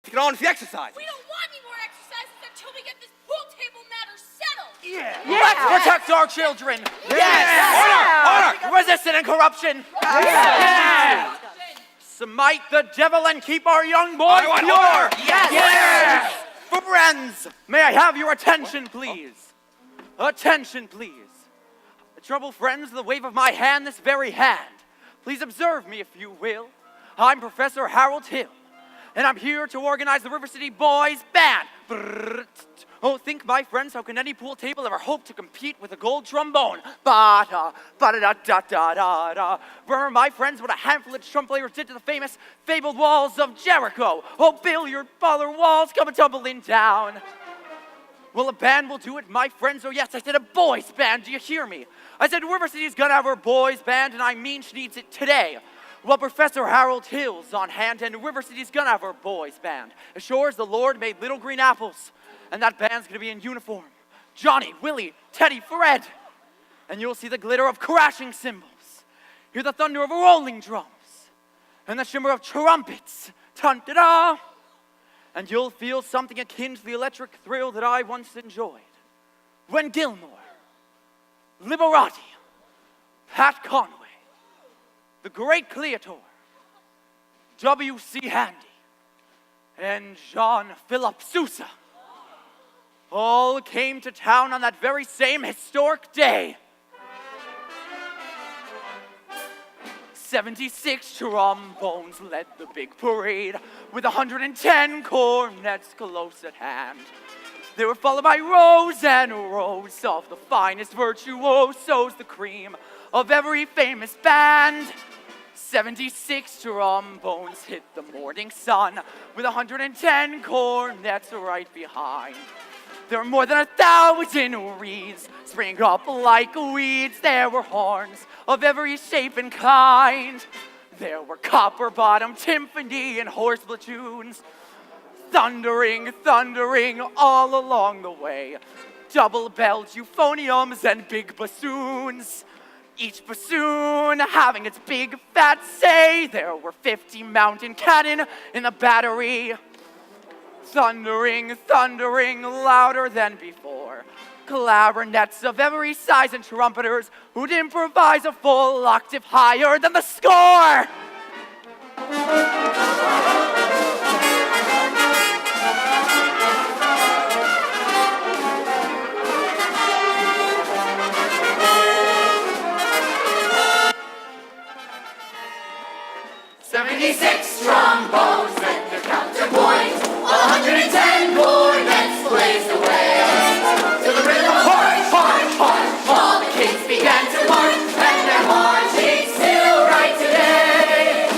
to get on with the exercise. We don't want any more exercises until we get this pool table matter settled. Let's protect our children. Order! Resistance and corruption. Smite the devil and keep our young boys pure. Order! Yes! Friends, may I have your attention, please? Attention, please. Trouble friends, the wave of my hand, this very hand. Please observe me, if you will. I'm Professor Harold Hill, and I'm here to organize the River City Boys Band. Oh, think, my friends, how can any pool table ever hope to compete with a gold trombone? Ba-da, ba-da-da-da-da-da-da. Remember, my friends, what a handful of drum players did to the famous, fabled walls of Jericho. Oh, billiard baller walls coming tumbling down. Well, a band will do it, my friends. Oh, yes, I said a boys band. Do you hear me? I said River City's gonna have her boys band, and I mean she needs it today. Well, Professor Harold Hill's on hand, and River City's gonna have her boys band. As sure as the Lord made little green apples, and that band's gonna be in uniform. Johnny, Willie, Teddy, Fred. And you'll see the glitter of crashing cymbals, hear the thunder of rolling drums, and the shimmer of trumpets. Dun-da-da! And you'll feel something akin to the electric thrill that I once enjoyed when Gilmore, Liberati, Pat Conway, the great Cleator, W.C. Handy, and Jean Philip Sousa all came to town on that very same historic day. 76 trombones led the big parade with 110 cornets close at hand. They were followed by rows and rows of the finest virtuosos, the cream of every famous band. 76 trombones hit the morning sun with 110 cornets right behind. There were more than 1,000 reeds springing up like weeds. There were horns of every shape and kind. There were copper-bottomed timpani and horse platoons, thundering, thundering all along the way. Double-belled euphoniums and big bassoons, each bassoon having its big fat say. There were 50 mountain cannon in the battery, thundering, thundering louder than before. Clarinets of every size and trumpeters who'd improvise a full octave higher than the score. "76 trombones set their counterpoint, while 110 cornets blazed away. To the rhythm of march, march, march, all the kids began to march, and they're marching still right today.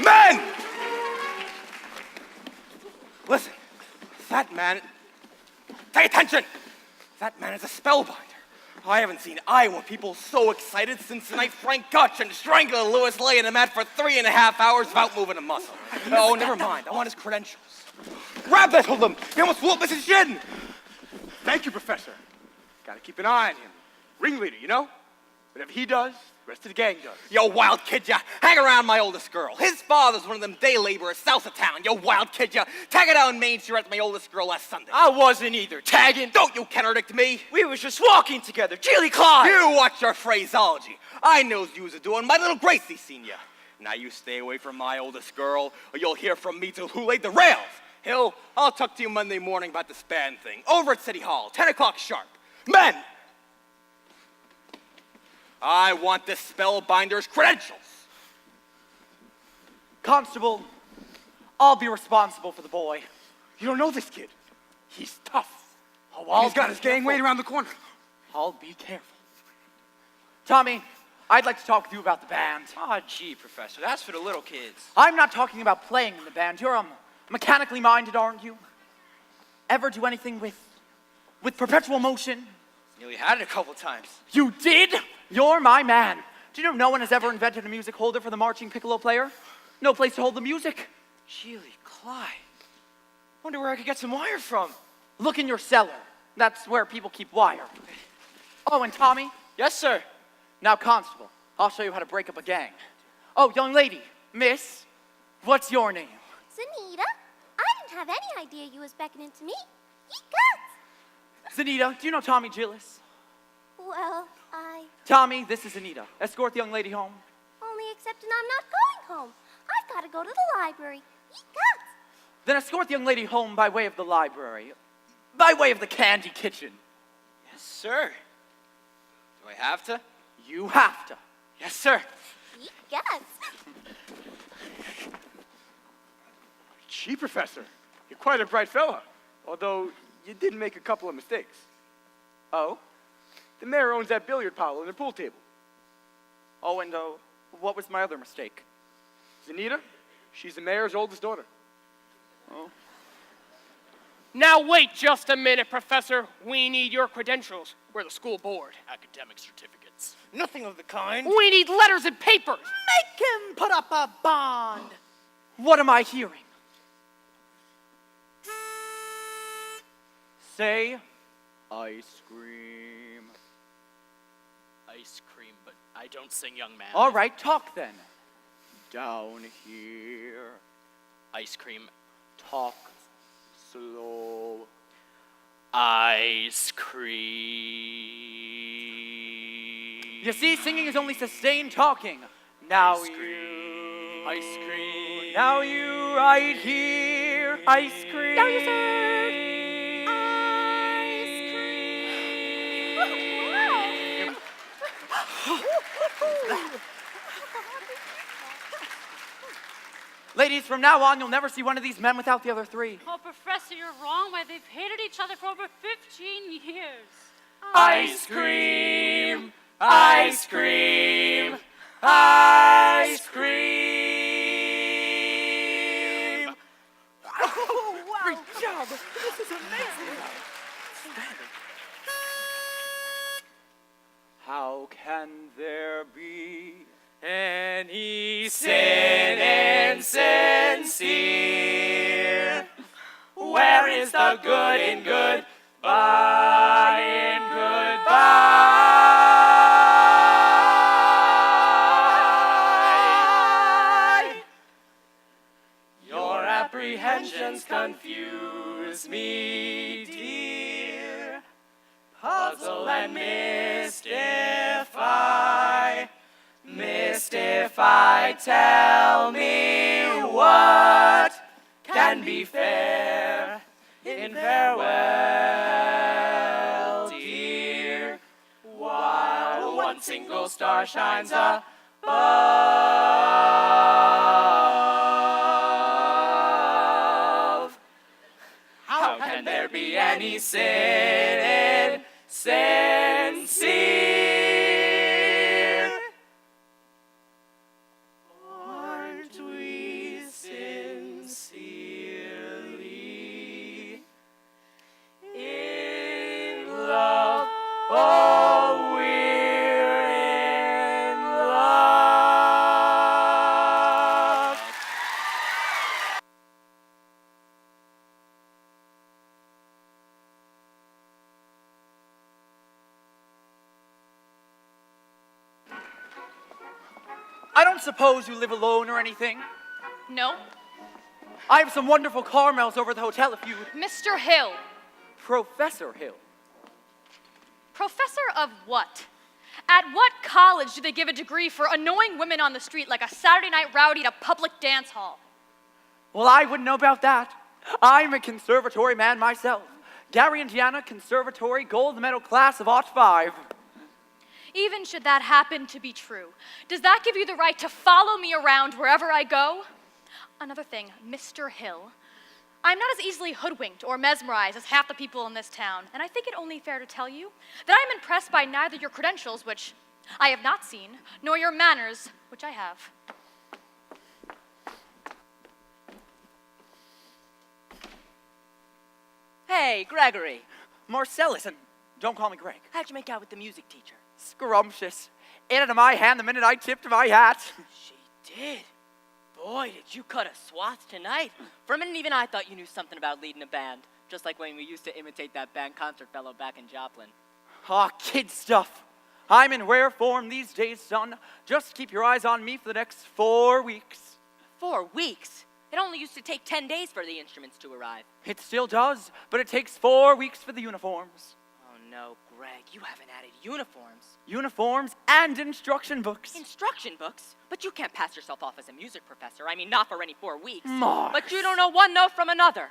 Men! Listen, that man... Pay attention! That man is a spellbinder. I haven't seen Iowa people so excited since the night Frank Gutchin strangled Louis Lay in a mat for 3.5 hours without moving a muscle. Oh, never mind. I want his credentials. Grab that hoodlum! He almost blew up Mrs. Shin! Thank you, Professor. Gotta keep an eye on him. Ringleader, you know? Whatever he does, the rest of the gang does. Yo, wild kid, ya. Hang around my oldest girl. His father's one of them day laborers south of town. Yo, wild kid, ya. Tagging down Main Street with my oldest girl last Sunday. I wasn't either. Tagging. Don't you contradict me. We was just walking together. Chili Clyde. You watch your phraseology. I knows you was a doing my little Gracie senior. Now you stay away from my oldest girl, or you'll hear from me till who laid the rails. Hill, I'll talk to you Monday morning about the span thing. Over at City Hall, 10 o'clock sharp. Men! I want this spellbinder's credentials. Constable, I'll be responsible for the boy. You don't know this kid. He's tough. Oh, He's got his gang waiting around the corner. I'll be careful. Tommy, I'd like to talk with you about the band. Ah, gee, Professor, that's for the little kids. I'm not talking about playing in the band. You're mechanically minded, aren't you? Ever do anything with perpetual motion? Nearly had it a couple times. You did? You're my man. Do you know no one has ever invented a music holder for the marching piccolo player? No place to hold the music. Chili Clyde. Wonder where I could get some wire from. Look in your cellar. That's where people keep wire. Oh, and Tommy? Yes, sir. Now, Constable, I'll show you how to break up a gang. Oh, young lady, miss, what's your name? Zanita, I didn't have any idea you was beckoning to me. Ye gods. Zanita, do you know Tommy Gillis? Well, Tommy, this is Anita. Escort the young lady home. only accepting I'm not going home. I've got to go to the library. Ye gods. Then escort the young lady home by way of the library. By way of the candy kitchen. Yes, sir. Do I have to? You have to. Yes, sir. Ye gods. Gee, Professor, you're quite a bright fella. Although, you did make a couple of mistakes. Oh? The mayor owns that billiard parlor and the pool table. Oh, and what was my other mistake? Zanita, she's the mayor's oldest daughter. Oh. Now wait just a minute, Professor. We need your credentials. We're the school board. Academic certificates. Nothing of the kind. We need letters and papers. Make him put up a bond. What am I hearing? Say, ice cream. Ice cream, but I don't sing, young man. All right, talk then. Down here. Ice cream. Talk slow. Ice cream. You see, singing is only sustained talking. Now Ice you. Ice cream. Now you right here. Ice cream. Now you, sir. Ladies, from now on, you'll never see one of these men without the other three. Oh, Professor, you're wrong. Why, they've hated each other for over 15 years. Ice cream. Ice cream. Ice cream. Oh, wow. Great job. This is amazing. How can there be any Sin insincere. Where is the good in good? By in goodbye. Your apprehensions confuse me, dear. Puzzle and mystify. Mystify, tell me what can be fair in farewell, dear, while one single star shines above. How can there be any sin insincere? Aren't we don't suppose you live alone or anything? No. I have some wonderful caramels over at the hotel if you'd... Mr. Hill. Professor Hill. Professor of what? At what college do they give a degree for annoying women on the street like a Saturday night rowdy at a public dance hall? Well, I wouldn't know about that. I'm a conservatory man myself. Gary, Indiana, Conservatory Gold Medal Class of '05. Even should that happen to be true, does that give you the right to follow me around wherever I go? Another thing, Mr. Hill, I'm not as easily hoodwinked or mesmerized as half the people in this town, and I think it only fair to tell you that I'm impressed by neither your credentials, which I have not seen, nor your manners, which I have. Hey, Gregory. Marcellus, and don't call me Greg. How'd you make out with the music teacher? Scrumptious. In into my hand the minute I tipped my hat. She did. Boy, did you cut a swath tonight. For a minute, even I thought you knew something about leading a band. Just like when we used to imitate that band concert fellow back in Joplin. Aw, kid stuff. I'm in rare form these days, son. Just keep your eyes on me for the next 4 weeks. 4 weeks? It only used to take 10 days for the instruments to arrive. It still does, but it takes 4 weeks for the uniforms. Oh no, Greg, you haven't added uniforms. Uniforms and instruction books. Instruction books? But you can't pass yourself off as a music professor. I mean, not for any 4 weeks. Mark. But you don't know one note from another.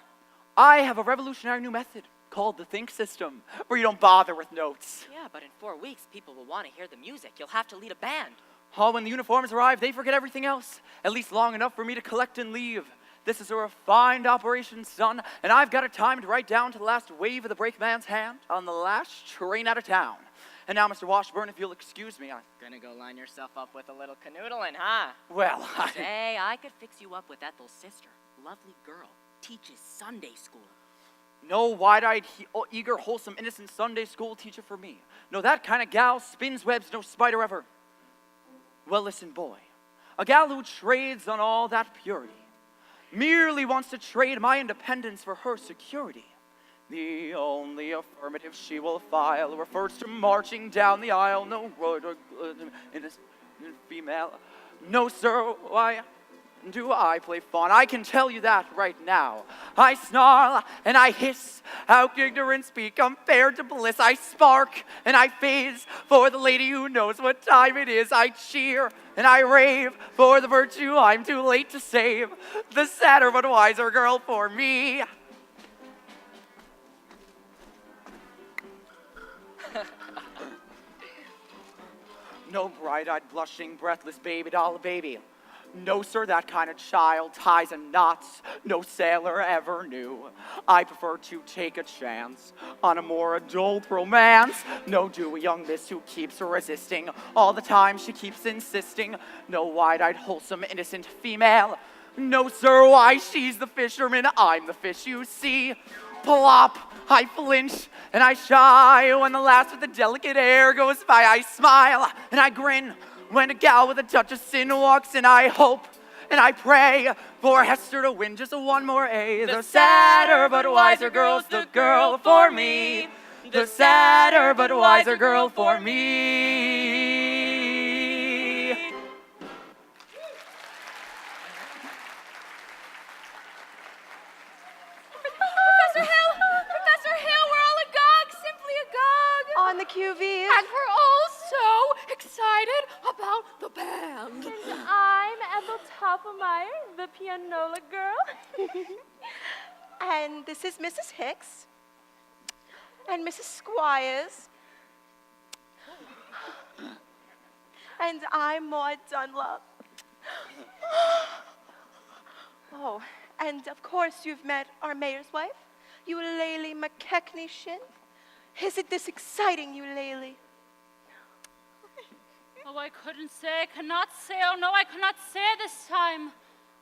I have a revolutionary new method called the Think System, where you don't bother with notes. Yeah, but in 4 weeks, people will want to hear the music. You'll have to lead a band. Oh, when the uniforms arrive, they forget everything else, at least long enough for me to collect and leave. This is a refined operation, son, and I've got it timed right down to the last wave of the brakeman's hand on the last train out of town. And now, Mr. Washburn, if you'll excuse me, I'm Gonna go line yourself up with a little canoodling, huh? well, Say, I could fix you up with Ethel's sister. Lovely girl. Teaches Sunday school. No wide-eyed, eager, wholesome, innocent Sunday school teacher for me. No, that kind of gal spins webs no spider ever. Well, listen, boy. A gal who trades on all that purity merely wants to trade my independence for her security. The only affirmative she will file refers to marching down the aisle. No word or innocent female. No, sir, why do I play fun? I can tell you that right now. I snarl and I hiss. How can ignorance be compared to bliss? I spark and I phase for the lady who knows what time it is. I cheer and I rave for the virtue I'm too late to save. The sadder but wiser girl for me. No bright-eyed, blushing, breathless baby doll baby. No, sir, that kind of child ties and knots no sailor ever knew. I prefer to take a chance on a more adult romance. No dewy young miss who keeps resisting. All the time she keeps insisting. No wide-eyed, wholesome, innocent female. No, sir, why, she's the fisherman, I'm the fish you see. Plop, I flinch and I shy when the last of the delicate air goes by. I smile and I grin when a gal with a touch of sin walks in. I hope and I pray for Hester to win just one more A. The sadder but wiser girl's the girl for me. The sadder but wiser girl for me. Professor Hill, we're all agog, simply agog. On the QV. And we're all so excited about the band. I'm Ethel Toppelmeyer, the pianola girl. And this is Mrs. Hicks. And Mrs. Squires. And I'm Maud Dunlop. Oh, and of course you've met our mayor's wife, Eulalie McKechnie Shin. Isn't this exciting, Eulalie? Oh, I couldn't say, I cannot say, oh no, I cannot say this time.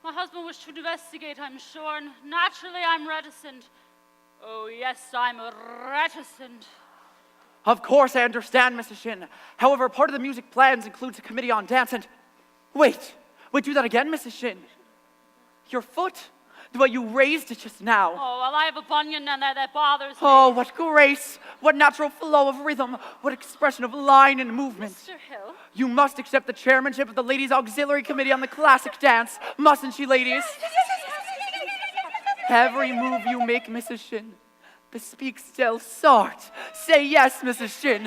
My husband wished to investigate, I'm sure, and naturally I'm reticent. Oh yes, I'm reticent. Of course I understand, Mrs. Shin. However, part of the music plans includes a committee on dance and... Wait, do that again, Mrs. Shin. Your foot. the way you raised it just now. Oh, well, I have a bunion and that bothers me. Oh, what grace, what natural flow of rhythm, what expression of line and movement. Mr. Hill? You must accept the chairmanship of the Ladies' Auxiliary Committee on the Classic Dance, mustn't you, ladies? Every move you make, Mrs. Shin, bespeaks Del Sart. Say yes, Mrs. Shin.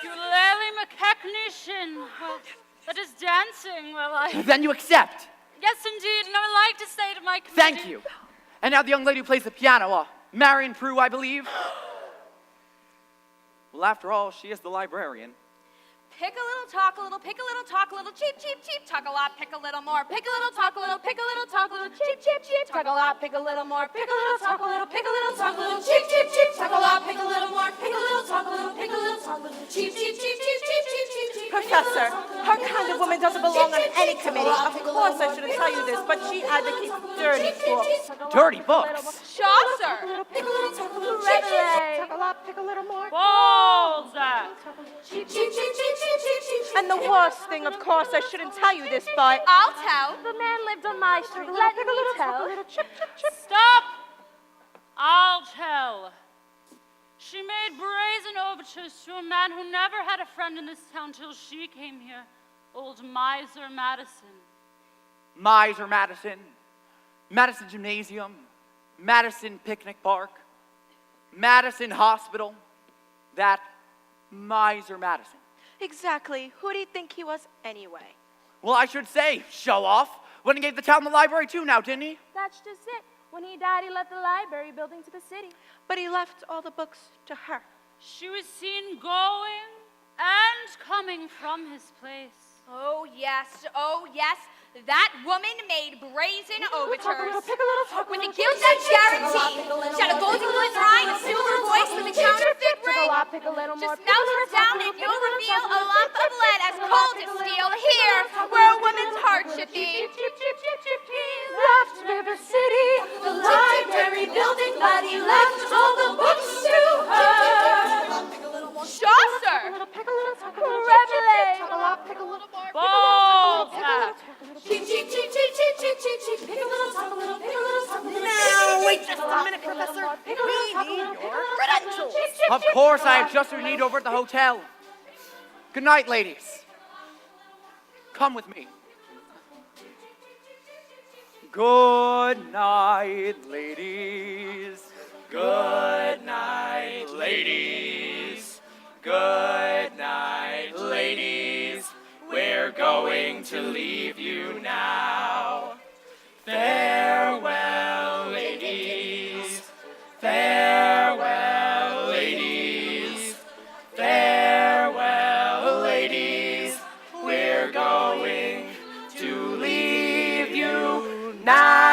Ukulele McKechnie. Well, that is dancing. Well, Then you accept. Yes, indeed, and I would like to say to my committee... Thank you. And now the young lady who plays the piano, Marion Prue, I believe. Well, after all, she is the librarian. Pick a little, talk a little, pick a little, talk a little, cheap, cheap, cheap, talk a lot, pick a little more, pick a little, talk a little, pick a little, talk a little, cheap, cheap, cheap, talk a lot, pick a little more, pick a little, talk a little, pick a little, talk a little, cheap, cheap, cheap, talk a lot, pick a little more, pick a little, talk a little, pick a little, talk a little, cheap, cheap, cheap, cheap, cheap, cheap, cheap, cheap. Professor, her kind of woman doesn't belong on any committee. Of course, I shouldn't tell you this, but she advocates dirty books. Dirty books? Chaucer! Pick a little, talk a little, Rabelais. Talk a lot, pick a little more. Balzac! Cheap, cheap, cheap, cheap, cheap, cheap, cheap. And the worst thing, of course, I shouldn't tell you this, but I'll tell. The man lived on my street. Let me tell. Stop! I'll tell. She made brazen overtures to a man who never had a friend in this town till she came here, old Miser Madison. Miser Madison, Madison Gymnasium, Madison Picnic Park, Madison Hospital, that Miser Madison. exactly, who do you think he was anyway? Well, I should say, show off. Went and gave the town the library too now, didn't he? That's just it. When he died, he left the library building to the city. But he left all the books to her. She was seen going and coming from his place. Oh, yes, that woman made brazen overtures. With a gilt-edged guarantee. She had a golden glitz eye, a silver voice with a counterfeit ring. Just melt her down and you'll reveal a lump of lead as cold as steel here, where a woman's heart should be. Left River City, the library building, but he left all the books to her. Chaucer! Rabelais! Balzac! Now, wait just a minute, Professor. We need your credentials. Of course, I have just what you need over at the hotel. Good night, ladies. Come with me. Good night, ladies. Good night, ladies. Good night, ladies. We're going to leave you now. Farewell, ladies. Farewell, ladies. Farewell, ladies. We're going to leave you now.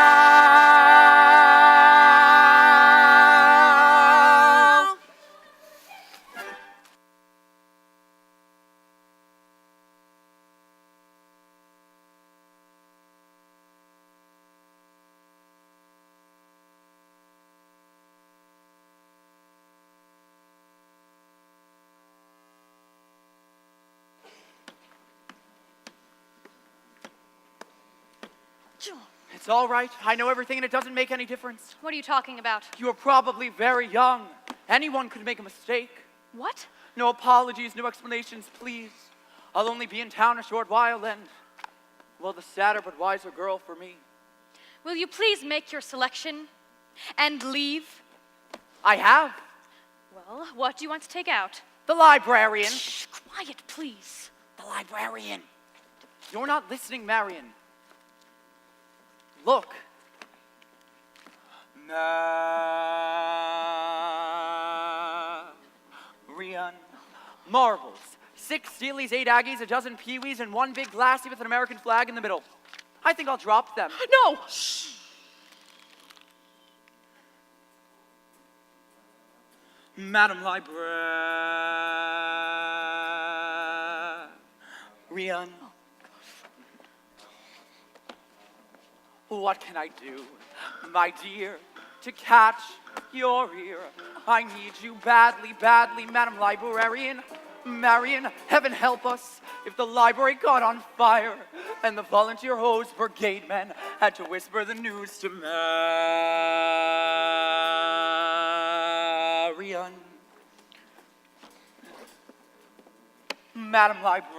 It's all right. I know everything and it doesn't make any difference. What are you talking about? You are probably very young. Anyone could make a mistake. What? No apologies, no explanations, please. I'll only be in town a short while and, well, the sadder but wiser girl for me. Will you please make your selection and leave? I have. Well, what do you want to take out? The librarian. Shh, quiet, please. The librarian. You're not listening, Marion. Look. Marion. Marbles. 6 Steelies, 8 Aggies, a dozen Pee-wees, and 1 big glassy with an American flag in the middle. I think I'll drop them. No! Shh! Madam Librarian. What can I do, my dear, to catch your ear? I need you badly, badly, Madam Librarian. Marion, heaven help us if the library caught on fire. and the volunteer hose brigade men had to whisper the news to Marion. Madam Librarian,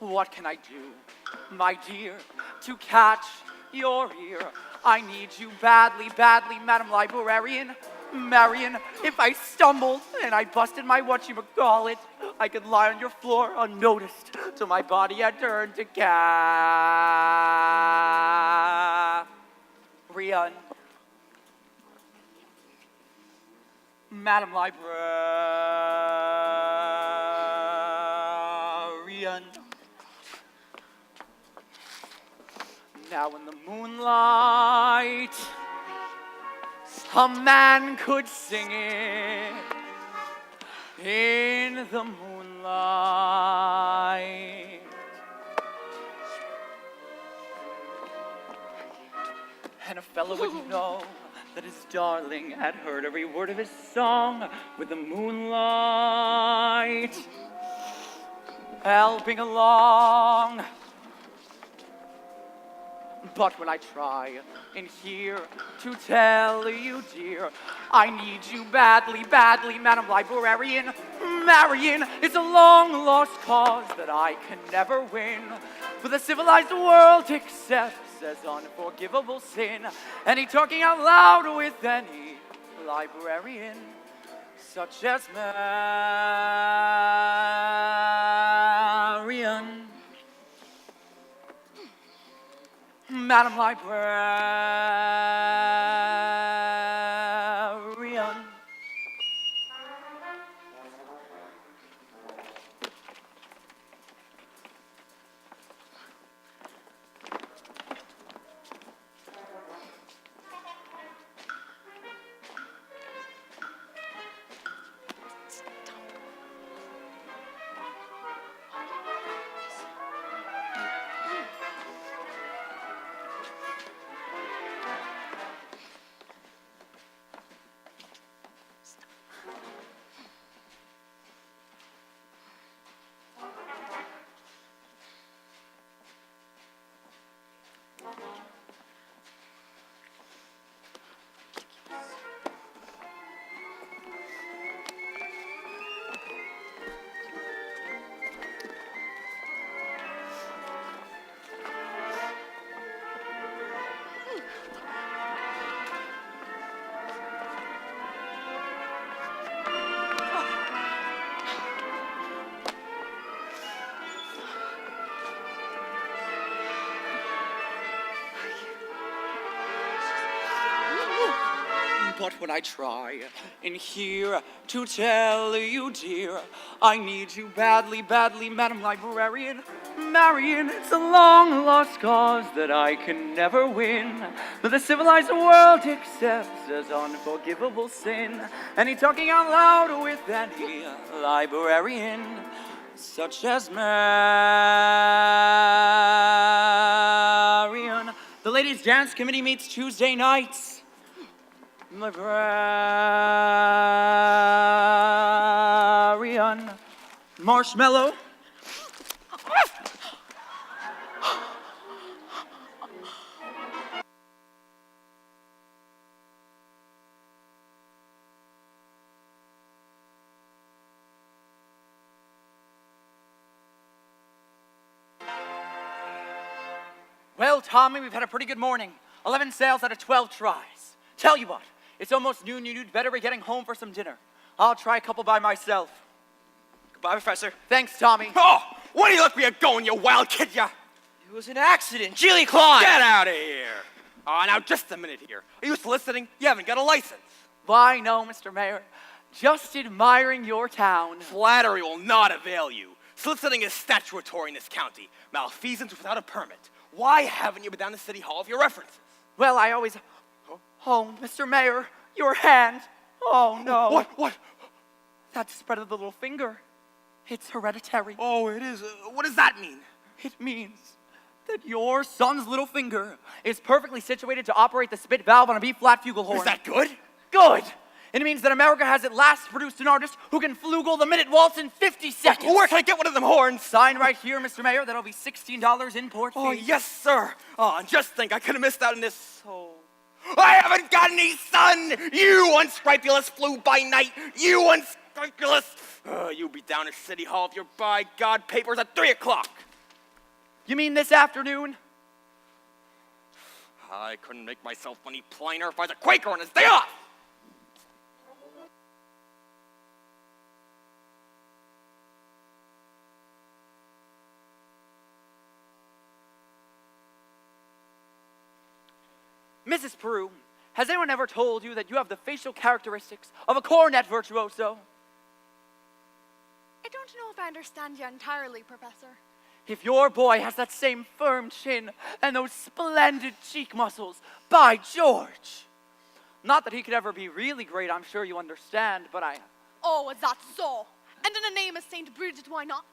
what can I do, my dear, to catch your ear? I need you badly, badly, Madam Librarian. Marion, if I stumbled and I busted my whatchamacallit, I could lie on your floor unnoticed till my body had turned to carrion. Madam Librarian. Now in the moonlight, a man could sing it. In the moonlight, and a fellow would know that his darling had heard every word of his song with the moonlight helping along. But when I try in here to tell you, dear, I need you badly, badly, Madam Librarian. Marion, it's a long-lost cause that I can never win. For the civilized world accepts as unforgivable sin any talking out loud with any librarian, such as Marion. Madam Librarian. But when I try in here to tell you, dear, I need you badly, badly, Madam Librarian. Marion, it's a long-lost cause that I can never win. But the civilized world accepts as unforgivable sin any talking out loud with any librarian, such as Marion. The ladies' dance committee meets Tuesday nights. Librarian. Marshmallow. Well, Tommy, we've had a pretty good morning. 11 sales out of 12 tries. Tell you what, it's almost noon. You'd better be getting home for some dinner. I'll try a couple by myself. Goodbye, Professor. Thanks, Tommy. Oh, where do you look where you're going, you wild kid, ya? It was an accident. Jilly Klein! Get out of here. Now just a minute here. Are you soliciting? You haven't got a license. Why, no, Mr. Mayor. Just admiring your town. Flattery will not avail you. Soliciting is statutory in this county. Malfeasance without a permit. Why haven't you been down to City Hall with your references? Well, I always... Oh, Mr. Mayor, your hand. Oh, no. What? That spread of the little finger. It's hereditary. Oh, it is. What does that mean? It means that your son's little finger is perfectly situated to operate the spit valve on a B-flat flugelhorn. Is that good? Good. It means that America has at last produced an artist who can flugel the minute waltz in 50 seconds. Where can I get one of them horns? Sign right here, Mr. Mayor. That'll be $16 import fee. Oh, yes, sir. Oh, and just think, I could have missed out on this. Oh. I haven't got any sun! You unscrupulous flew-by-night! You unscrupulous! You'll be down at City Hall with your by-God papers at 3 o'clock. You mean this afternoon? I couldn't make myself any plainer if I was a Quaker on his day off! Mrs. Peru, has anyone ever told you that you have the facial characteristics of a cornet virtuoso? I don't know if I understand you entirely, Professor. If your boy has that same firm chin and those splendid cheek muscles, by George! Not that he could ever be really great, I'm sure you understand, but Oh, is that so? And in the name of St. Bridget, why not?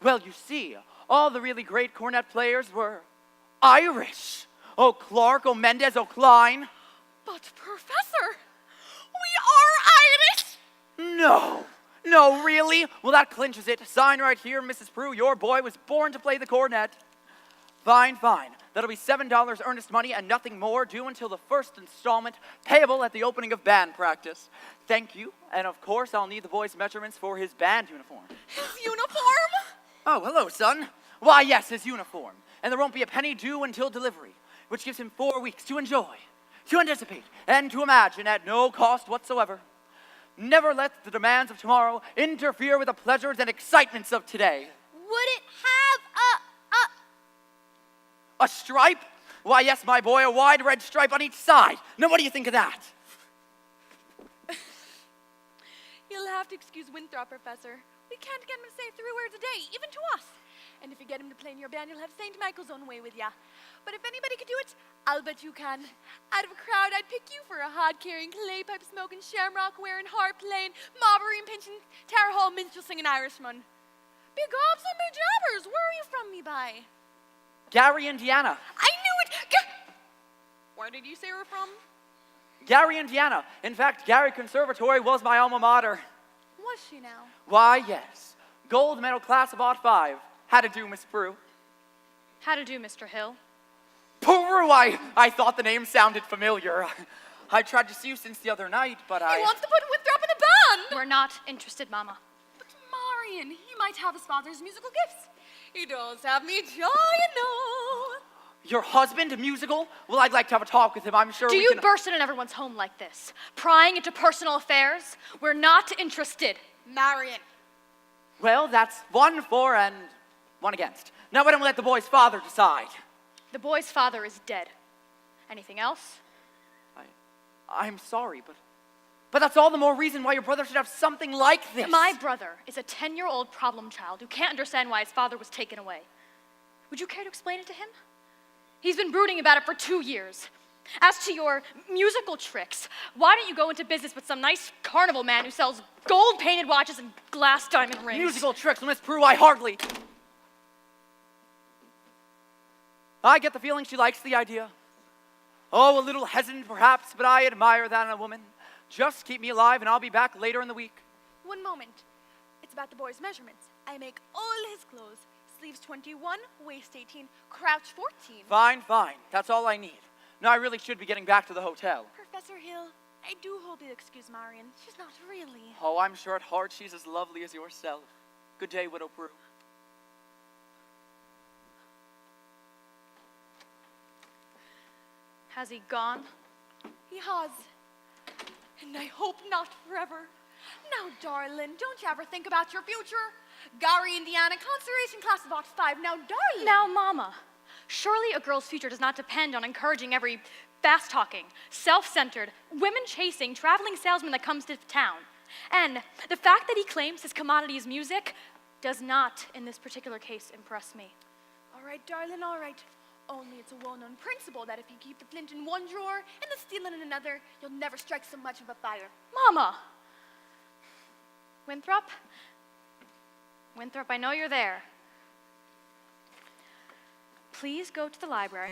Well, you see, all the really great cornet players were Irish. Oh, Clark, oh, Mendez, oh, Klein. But, Professor, we are Irish! No, really? Well, that clinches it. Sign right here, Mrs. Prue. Your boy was born to play the cornet. Fine. That'll be $7 earnest money and nothing more, due until the first installment, payable at the opening of band practice. Thank you. And of course, I'll need the boy's measurements for his band uniform. His uniform? Oh, hello, son. Why, yes, his uniform. And there won't be a penny due until delivery, which gives him 4 weeks to enjoy, to anticipate, and to imagine at no cost whatsoever. Never let the demands of tomorrow interfere with the pleasures and excitements of today. Would it have A stripe? Why, yes, my boy, a wide red stripe on each side. Now, what do you think of that? You'll have to excuse Winthrop, Professor. We can't get him to say 3 words a day, even to us. And if you get him to play in your band, you'll have St. Michael's own way with ya. But if anybody could do it, I'll bet you can. Out of a crowd, I'd pick you for a hod-carrying, clay-pipe-smoking, shamrock-wearing, harp-playing, mobbery-pinching, Tower Hall minstrel-singing Irishman. Big gobs and big jobbers, where are you from, me by? Gary, Indiana. I knew it! Where did you say we're from? Gary, Indiana. In fact, Gary Conservatory was my alma mater. Was she now? Why, yes. Gold medal class of '05. How to do, Miss Prue? How to do, Mr. Hill? Peru, I thought the name sounded familiar. I tried to see you since the other night, but He wants to put Winthrop in a band! We're not interested, Mama. But Marion, he might have his father's musical gifts. He does have me joy, you know. Your husband, musical? Well, I'd like to have a talk with him. I'm sure Do we you can... burst in on everyone's home like this? Prying into personal affairs? We're not interested. Marion. Well, that's 1 for and 1 against. Now, why don't we let the boy's father decide? The boy's father is dead. Anything else? I'm sorry, but that's all the more reason why your brother should have something like this. My brother is a 10-year-old problem child who can't understand why his father was taken away. Would you care to explain it to him? He's been brooding about it for 2 years. As to your musical tricks, why don't you go into business with some nice carnival man who sells gold-painted watches and glass diamond rings? Musical tricks, Miss Prue, I hardly... I get the feeling she likes the idea. Oh, a little hesitant perhaps, but I admire that in a woman. Just keep me alive and I'll be back later in the week. One moment. It's about the boy's measurements. I make all his clothes. Sleeves 21, waist 18, crouch 14. Fine. That's all I need. Now I really should be getting back to the hotel. Professor Hill, I do hope you'll excuse Marion. She's not really. Oh, I'm sure at heart she's as lovely as yourself. Good day, Widow Prue. Has he gone? He has. And I hope not forever. Now, darling, don't you ever think about your future? Gary, Indiana, conservation class of '05. Now, darling. Now, Mama, surely a girl's future does not depend on encouraging every fast-talking, self-centered, women-chasing, traveling salesman that comes to town. And the fact that he claims his commodity is music does not, in this particular case, impress me. All right, darling, all right. Only it's a well-known principle that if you keep the flint in one drawer and the steel in another, you'll never strike so much of a fire. Mama! Winthrop, I know you're there. Please go to the library.